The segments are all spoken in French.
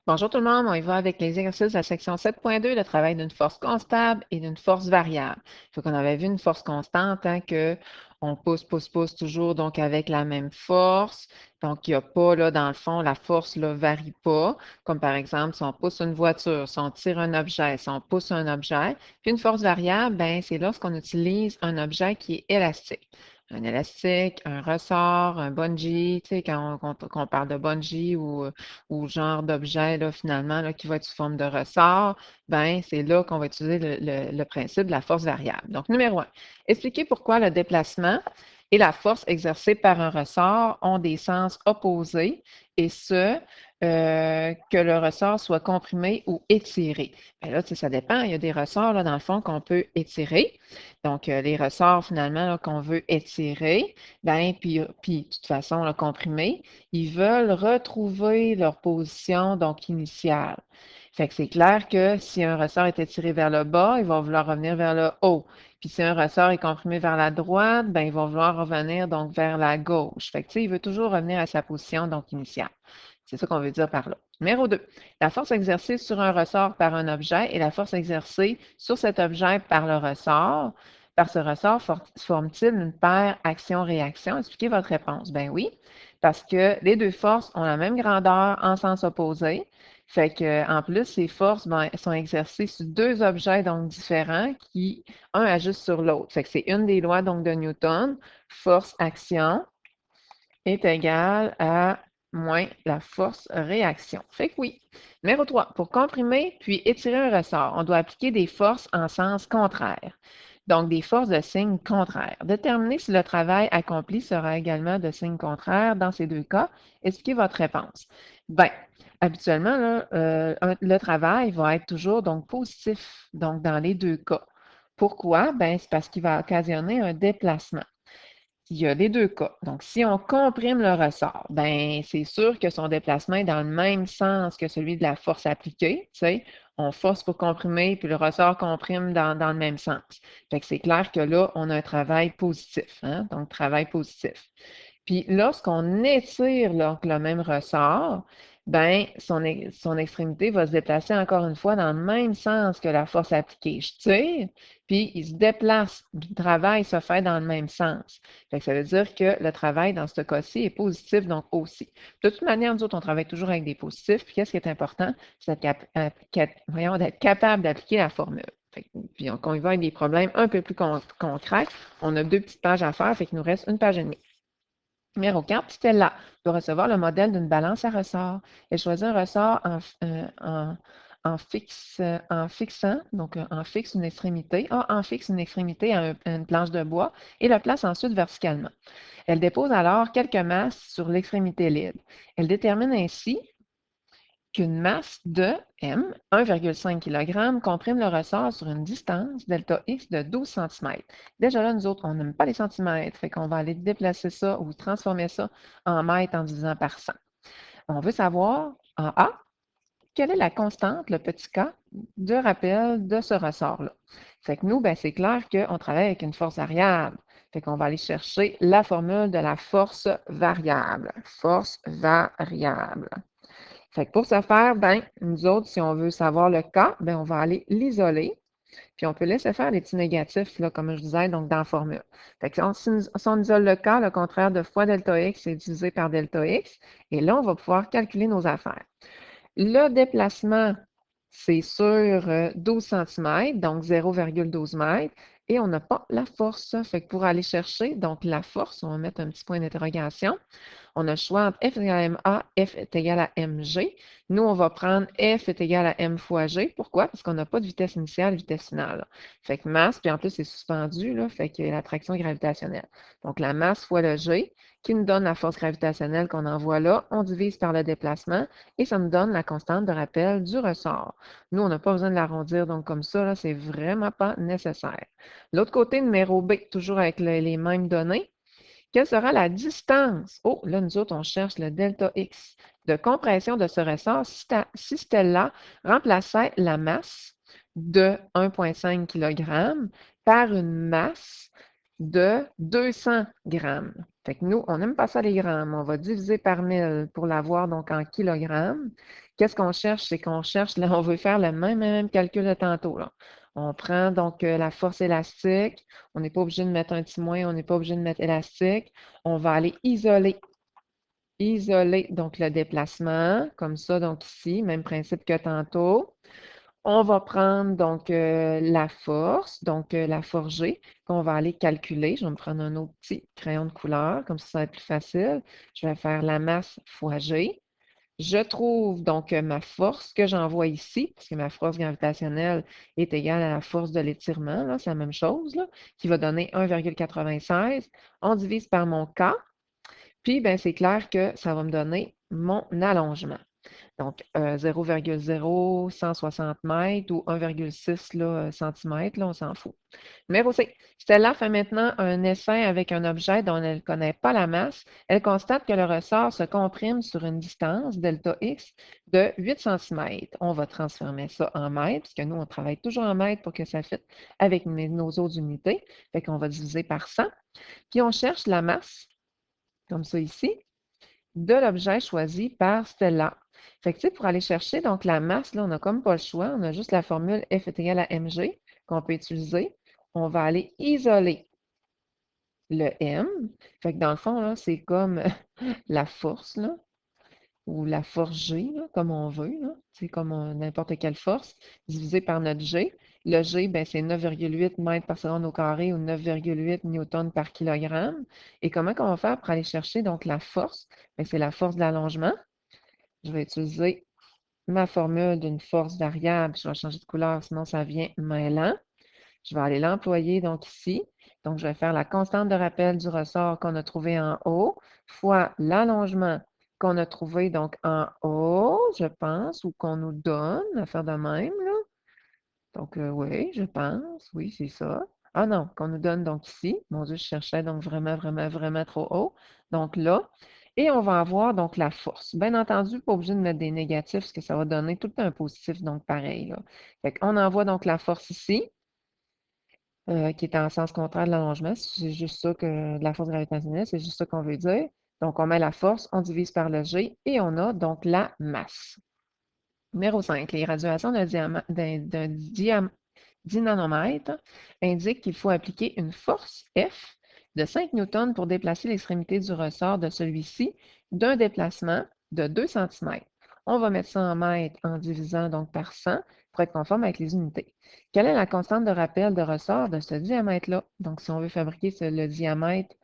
Bonjour tout le monde, on y va avec les exercices de la section 7.2, le travail d'une force constable et d'une force variable. Faut qu'on avait vu une force constante, hein, que on pousse toujours donc avec la même force. Donc, il n'y a pas, là, dans le fond, la force ne varie pas. Comme par exemple, si on pousse une voiture, si on tire un objet, si on pousse un objet. Puis une force variable, ben, c'est lorsqu'on utilise un objet qui est élastique. Un élastique, un ressort, un bungee, tu sais, quand on parle de bungee ou genre d'objet là, finalement là, qui va être sous forme de ressort, ben c'est là qu'on va utiliser le principe de la force variable. Donc, numéro 1, expliquer pourquoi le déplacement et la force exercée par un ressort ont des sens opposés et ce, que le ressort soit comprimé ou étiré. Bien là, tu sais, ça dépend. Il y a des ressorts, là, dans le fond, qu'on peut étirer. Donc, les ressorts, finalement, là, qu'on veut étirer, ben, puis de toute façon, là, comprimer, ils veulent retrouver leur position, donc initiale. Fait que c'est clair que si un ressort est étiré vers le bas, il va vouloir revenir vers le haut. Puis si un ressort est comprimé vers la droite, ben il va vouloir revenir donc vers la gauche. Fait que tu sais, il veut toujours revenir à sa position donc initiale. C'est ça qu'on veut dire par là. Numéro 2, la force exercée sur un ressort par un objet et la force exercée sur cet objet par le ressort. Par ce ressort, forme-t-il une paire action-réaction? Expliquez votre réponse. Ben oui, parce que les deux forces ont la même grandeur en sens opposé. Fait que, en plus, ces forces ben, sont exercées sur deux objets donc différents qui, un ajuste sur l'autre. Fait que c'est une des lois donc de Newton. Force-action est égale à moins la force-réaction. Fait que oui. Numéro 3, pour comprimer puis étirer un ressort, on doit appliquer des forces en sens contraire. Donc, des forces de signe contraire. Déterminer si le travail accompli sera également de signe contraire dans ces deux cas. Expliquez votre réponse. Bien, habituellement, là, le travail va être toujours donc positif, donc dans les deux cas. Pourquoi? Ben, c'est parce qu'il va occasionner un déplacement. Il y a les deux cas. Donc, si on comprime le ressort, ben c'est sûr que son déplacement est dans le même sens que celui de la force appliquée. Tu sais, on force pour comprimer, puis le ressort comprime dans le même sens. Fait que c'est clair que là, on a un travail positif, hein? Donc, travail positif. Puis lorsqu'on étire donc, le même ressort, ben son extrémité va se déplacer encore une fois dans le même sens que la force appliquée. Je tire, puis il se déplace, puis le travail se fait dans le même sens. Fait que ça veut dire que le travail dans ce cas-ci est positif, donc aussi. De toute manière, nous autres, on travaille toujours avec des positifs. Puis qu'est-ce qui est important? C'est d'être capable d'appliquer la formule. Puis quand il va avec des problèmes un peu plus concrets, on a deux petites pages à faire, fait qu'il nous reste une page et demie. Numéro 4, Stella doit recevoir le modèle d'une balance à ressort. Elle choisit un ressort en fixant, donc en fixe une extrémité, en fixe une extrémité à une planche de bois et le place ensuite verticalement. Elle dépose alors quelques masses sur l'extrémité libre. Elle détermine ainsi qu'une masse de M, 1,5 kg, comprime le ressort sur une distance, delta X, de 12 cm. Déjà là, nous autres, on n'aime pas les centimètres, fait qu'on va aller déplacer ça ou transformer ça en mètres en divisant par 100. On veut savoir, en A, quelle est la constante, le petit k, de rappel de ce ressort-là. Fait que nous, ben, c'est clair qu'on travaille avec une force variable. Fait qu'on va aller chercher la formule de la force variable. Force variable. Fait que pour ce faire, ben, nous autres, si on veut savoir le cas, ben, on va aller l'isoler. Puis on peut laisser faire les petits négatifs, là, comme je disais, donc dans la formule. Fait que si on isole le cas, le contraire de fois delta x, c'est divisé par delta x. Et là, on va pouvoir calculer nos affaires. Le déplacement, c'est sur 12 cm, donc 0,12 m. Et on n'a pas la force. Fait que pour aller chercher, donc la force, on va mettre un petit point d'interrogation. On a le choix entre F est égal à MA, F est égal à MG. Nous, on va prendre F est égal à M fois G. Pourquoi? Parce qu'on n'a pas de vitesse initiale, vitesse finale. Fait que masse, puis en plus, c'est suspendu, là, fait que l'attraction gravitationnelle. Donc, la masse fois le G, qui nous donne la force gravitationnelle qu'on envoie là. On divise par le déplacement et ça nous donne la constante de rappel du ressort. Nous, on n'a pas besoin de l'arrondir, donc comme ça, là, c'est vraiment pas nécessaire. L'autre côté, numéro B, toujours avec les mêmes données. Quelle sera la distance? Oh, là, nous autres, on cherche le delta X de compression de ce ressort si Stella remplaçait la masse de 1,5 kg par une masse de 200 grammes. Fait que nous, on n'aime pas ça les grammes. On va diviser par 1000 pour l'avoir donc en kilogrammes. Qu'est-ce qu'on cherche? C'est qu'on cherche, là, on veut faire le même calcul de tantôt, là. On prend donc la force élastique. On n'est pas obligé de mettre un petit moins, on n'est pas obligé de mettre élastique. On va aller isoler donc le déplacement, comme ça, donc ici, même principe que tantôt. On va prendre donc la force, donc la force G, qu'on va aller calculer. Je vais me prendre un autre petit crayon de couleur, comme ça va être plus facile. Je vais faire la masse fois G. Je trouve donc ma force que j'envoie ici, parce que ma force gravitationnelle est égale à la force de l'étirement, là, c'est la même chose, là, qui va donner 1,96. On divise par mon K, puis ben, c'est clair que ça va me donner mon allongement. Donc, 0,0160 mètres ou 1,6 centimètres, là, on s'en fout. Numéro C. Stella fait maintenant un essai avec un objet dont elle ne connaît pas la masse. Elle constate que le ressort se comprime sur une distance, delta X, de 8 centimètres. On va transformer ça en mètres, puisque nous, on travaille toujours en mètres pour que ça fitte avec nos autres unités. Fait qu'on va diviser par 100. Puis on cherche la masse, comme ça ici, de l'objet choisi par Stella. Fait que, tu sais, pour aller chercher donc la masse, là, on n'a comme pas le choix. On a juste la formule F est égal à mg qu'on peut utiliser. On va aller isoler le m. Fait que dans le fond, là, c'est comme la force, là, ou la force G, là, comme on veut. C'est comme n'importe quelle force, divisé par notre G. Le G, ben, c'est 9,8 mètres par seconde au carré ou 9,8 newtons par kilogramme. Et comment on va faire pour aller chercher donc la force? Ben, c'est la force de l'allongement. Je vais utiliser ma formule d'une force variable. Je vais changer de couleur, sinon ça vient mêlant. Je vais aller l'employer donc ici. Donc, je vais faire la constante de rappel du ressort qu'on a trouvé en haut, fois l'allongement qu'on a trouvé donc en haut, je pense, ou qu'on nous donne, à faire de même, là. Donc, oui, je pense, oui, c'est ça. Ah non, qu'on nous donne donc ici. Mon Dieu, je cherchais donc vraiment trop haut. Donc là, et on va avoir donc la force. Bien entendu, pas obligé de mettre des négatifs, parce que ça va donner tout le temps un positif, donc pareil, là. Fait qu'on envoie donc la force ici, qui est en sens contraire de l'allongement. C'est juste ça que de la force gravitationnelle, c'est juste ça qu'on veut dire. Donc, on met la force, on divise par le G et on a donc la masse. Numéro 5, les radiations d'un dynamomètre indiquent qu'il faut appliquer une force F de 5 newtons pour déplacer l'extrémité du ressort de celui-ci d'un déplacement de 2 cm. On va mettre ça en mètres en divisant donc par 100 pour être conforme avec les unités. Quelle est la constante de rappel de ressort de ce diamètre-là? Donc, si on veut fabriquer le diamètre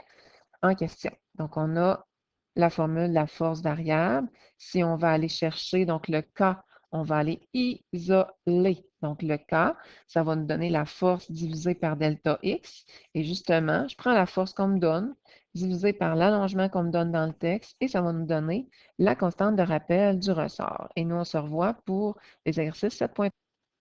en question. Donc, on a la formule de la force variable. Si on va aller chercher donc le K, on va aller isoler. Donc, le K, ça va nous donner la force divisée par delta X. Et justement, je prends la force qu'on me donne, divisée par l'allongement qu'on me donne dans le texte, et ça va nous donner la constante de rappel du ressort. Et nous, on se revoit pour les exercices 7.3.